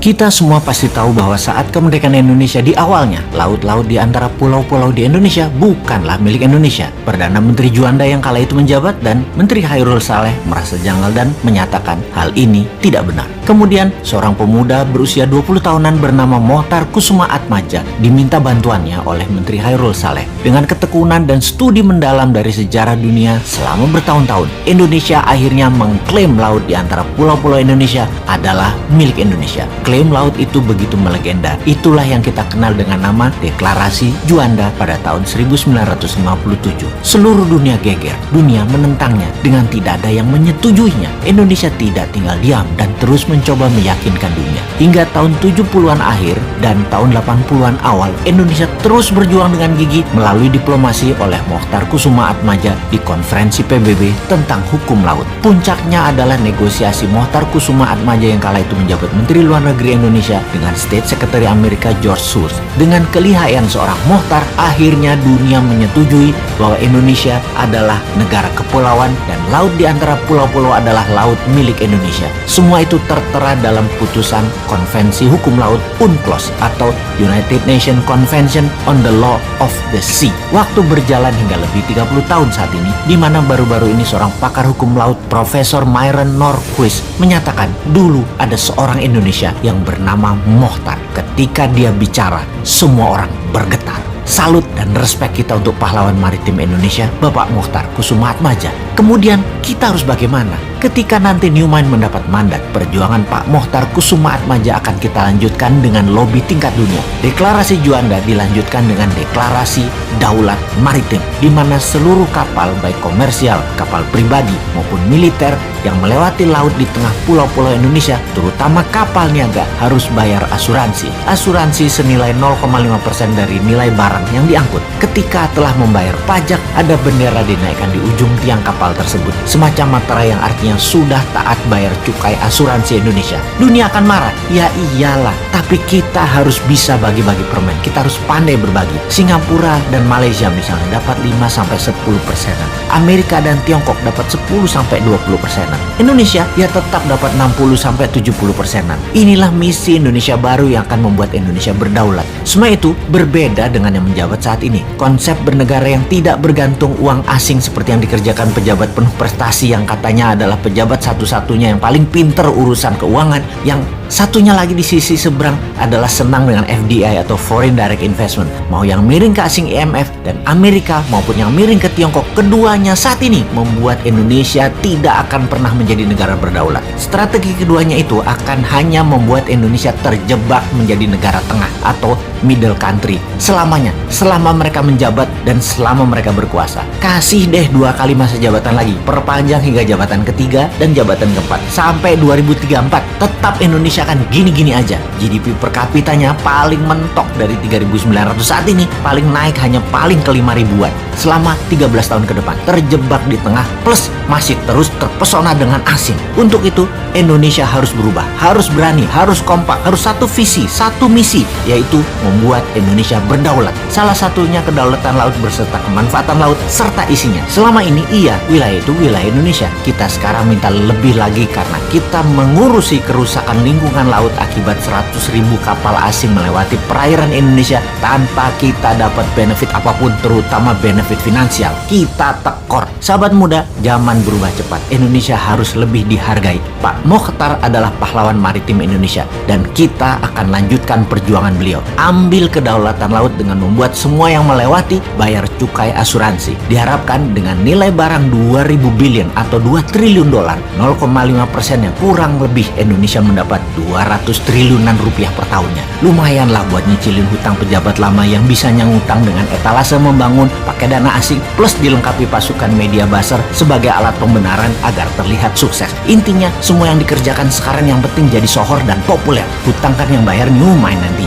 Kita semua pasti tahu bahwa saat kemerdekaan Indonesia di awalnya, laut-laut di antara pulau-pulau di Indonesia bukanlah milik Indonesia. Perdana Menteri Juanda yang kala itu menjabat dan Menteri Hairul Saleh merasa janggal dan menyatakan hal ini tidak benar. Kemudian, seorang pemuda berusia 20 tahunan bernama Mohtar Kusuma Atmadja diminta bantuannya oleh Menteri Hairul Saleh. Dengan ketekunan dan studi mendalam dari sejarah dunia selama bertahun-tahun, Indonesia akhirnya mengklaim laut di antara pulau-pulau Indonesia adalah milik Indonesia. Klaim laut itu begitu melegenda. Itulah yang kita kenal dengan nama Deklarasi Juanda pada tahun 1957. Seluruh dunia geger, dunia menentangnya dengan tidak ada yang menyetujuinya. Indonesia tidak tinggal diam dan terus mencoba meyakinkan dunia. Hingga tahun 70-an akhir dan tahun 80-an awal, Indonesia terus berjuang dengan gigih melalui diplomasi oleh Mohtar Kusuma Atmadja di konferensi PBB tentang hukum laut. Puncaknya adalah negosiasi Mohtar Kusuma Atmadja yang kala itu menjabat Menteri Luar Negeri Indonesia dengan State Secretary Amerika George Shultz. Dengan kelihayan seorang Mohtar, akhirnya dunia menyetujui bahwa Indonesia adalah negara kepulauan dan laut di antara pulau-pulau adalah laut milik Indonesia. Semua itu tertera dalam putusan Konvensi Hukum Laut UNCLOS atau United Nations Convention on the Law of the Sea. Waktu berjalan hingga lebih 30 tahun saat ini, di mana baru-baru ini seorang pakar hukum laut Profesor Myron Norquist menyatakan dulu ada seorang Indonesia yang bernama Mohtar. Ketika dia bicara, semua orang bergetar. Salut dan respek kita untuk pahlawan maritim Indonesia, Bapak Mohtar Kusuma Atmadja. Kemudian kita harus bagaimana? Ketika nanti Newmind mendapat mandat, perjuangan Pak Mohtar Kusuma Atmadja akan kita lanjutkan dengan lobi tingkat dunia. Deklarasi Juanda dilanjutkan dengan deklarasi Daulat Maritim, di mana seluruh kapal baik komersial, kapal pribadi maupun militer yang melewati laut di tengah pulau-pulau Indonesia, terutama kapal niaga, harus bayar asuransi. Asuransi senilai 0,5% dari nilai barang yang diangkut. Ketika telah membayar pajak, ada bendera dinaikkan di ujung tiang kapal tersebut, semacam materai yang artinya sudah taat bayar cukai asuransi Indonesia. Dunia akan marah, ya iyalah, tapi kita harus bisa bagi-bagi permen. Kita harus pandai berbagi. Singapura dan Malaysia misalnya dapat 5-10%. Amerika dan Tiongkok dapat 10-20%. Indonesia ya tetap dapat 60-70%. Inilah misi Indonesia baru yang akan membuat Indonesia berdaulat. Semua itu berbeda dengan yang menjabat saat ini. Konsep bernegara yang tidak bergantung uang asing seperti yang dikerjakan pejabat penuh prestasi yang katanya adalah pejabat satu-satunya yang paling pinter urusan keuangan, yang satunya lagi di sisi seberang adalah senang dengan FDI atau Foreign Direct Investment. Mau yang miring ke asing IMF dan Amerika maupun yang miring ke Tiongkok, keduanya saat ini membuat Indonesia tidak akan pernah menjadi negara berdaulat. Strategi keduanya itu akan hanya membuat Indonesia terjebak menjadi negara tengah atau middle country selamanya, selama mereka menjabat dan selama mereka berkuasa. Kasih deh 2 kali masa jabatan lagi, perpanjang hingga jabatan ketiga dan jabatan keempat sampai 2034, tetap Indonesia akan gini-gini aja. GDP per kapitanya paling mentok dari 3.900 saat ini, paling naik hanya paling ke 5.000-an selama 13 tahun ke depan, terjebak di tengah plus masih terus terpesona dengan asing. Untuk itu Indonesia harus berubah, harus berani, harus kompak, harus satu visi, satu misi, yaitu membuat Indonesia berdaulat. Salah satunya kedaulatan laut berserta kemanfaatan laut serta isinya. Selama ini iya, wilayah itu wilayah Indonesia. Kita sekarang minta lebih lagi karena kita mengurusi kerusakan lingkungan laut akibat 100.000 kapal asing melewati perairan Indonesia tanpa kita dapat benefit apapun, terutama benefit finansial. Kita tekor. Sahabat muda, zaman berubah cepat. Indonesia harus lebih dihargai. Pak Mohtar adalah pahlawan maritim Indonesia dan kita akan lanjutkan perjuangan beliau. Ambil kedaulatan laut dengan membuat semua yang melewati bayar cukai asuransi. Diharapkan dengan nilai barang 2.000 billion atau 2 triliun dolar, 0,5%-nya kurang lebih Indonesia mendapat 200 triliunan rupiah per tahunnya. Lumayanlah buat nyicilin hutang pejabat lama yang bisanya ngutang dengan etalase membangun pakai dana asing plus dilengkapi pasukan media buzzer sebagai alat pembenaran agar terlihat sukses. Intinya semua yang dikerjakan sekarang yang penting jadi sohor dan populer. Hutang kan yang bayar Newmind nanti.